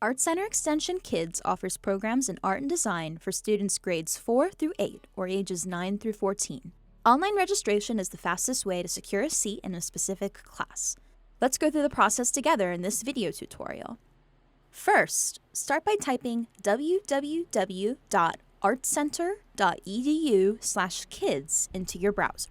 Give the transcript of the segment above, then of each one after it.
ArtCenter Extension Kids offers programs in art and design for students grades 4 through 8 or ages 9 through 14. Online registration is the fastest way to secure a seat in a specific class. Let's go through the process together in this video tutorial. First, start by typing www.artcenter.edu/kids into your browser.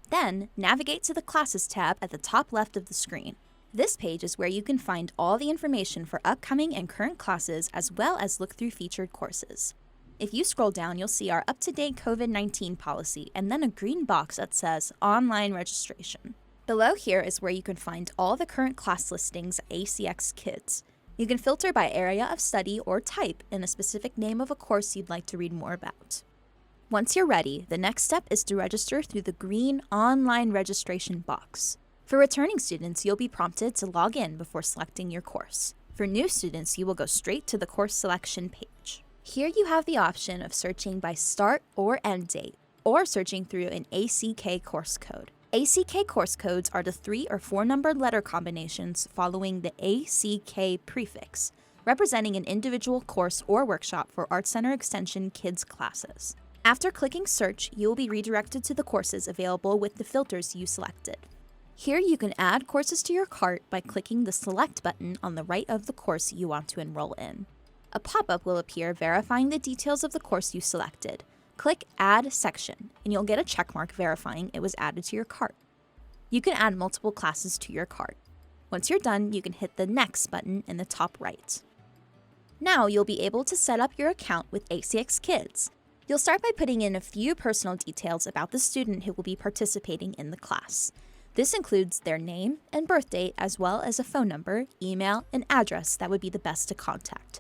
Then, navigate to the Classes tab at the top left of the screen. This page is where you can find all the information for upcoming and current classes as well as look through featured courses. If you scroll down, you'll see our up-to-date COVID-19 policy and then a green box that says Online Registration. Below here is where you can find all the current class listings at ACX Kids. You can filter by area of study or type in a specific name of a course you'd like to read more about. Once you're ready, the next step is to register through the green Online Registration box. For returning students, you'll be prompted to log in before selecting your course. For new students, you will go straight to the course selection page. Here you have the option of searching by start or end date, or searching through an ACK course code. ACK course codes are the 3 or 4 numbered letter combinations following the ACK prefix, representing an individual course or workshop for ArtCenter Extension Kids classes. After clicking search, you will be redirected to the courses available with the filters you selected. Here you can add courses to your cart by clicking the Select button on the right of the course you want to enroll in. A pop-up will appear verifying the details of the course you selected. Click Add Section, and you'll get a checkmark verifying it was added to your cart. You can add multiple classes to your cart. Once you're done, you can hit the Next button in the top right. Now you'll be able to set up your account with ACX Kids. You'll start by putting in a few personal details about the student who will be participating in the class. This includes their name and birth date, as well as a phone number, email, and address that would be the best to contact.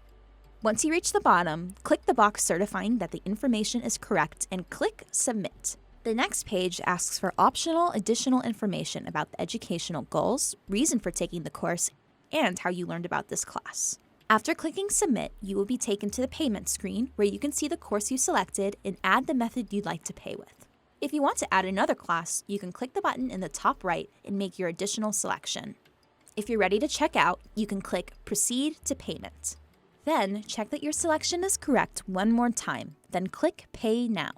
Once you reach the bottom, click the box certifying that the information is correct and click Submit. The next page asks for optional additional information about the educational goals, reason for taking the course, and how you learned about this class. After clicking Submit, you will be taken to the payment screen where you can see the course you selected and add the method you'd like to pay with. If you want to add another class, you can click the button in the top right and make your additional selection. If you're ready to check out, you can click Proceed to Payment. Then, check that your selection is correct one more time, then click Pay Now.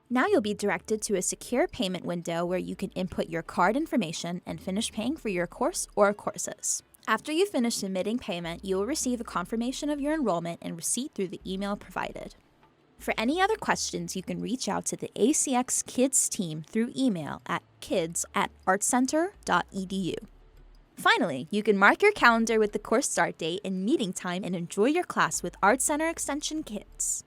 Now you'll be directed to a secure payment window where you can input your card information and finish paying for your course or courses. After you finish submitting payment, you will receive a confirmation of your enrollment and receipt through the email provided. For any other questions, you can reach out to the ACX Kids team through email at kids@artcenter.edu. Finally, you can mark your calendar with the course start date and meeting time and enjoy your class with ArtCenter Extension Kids.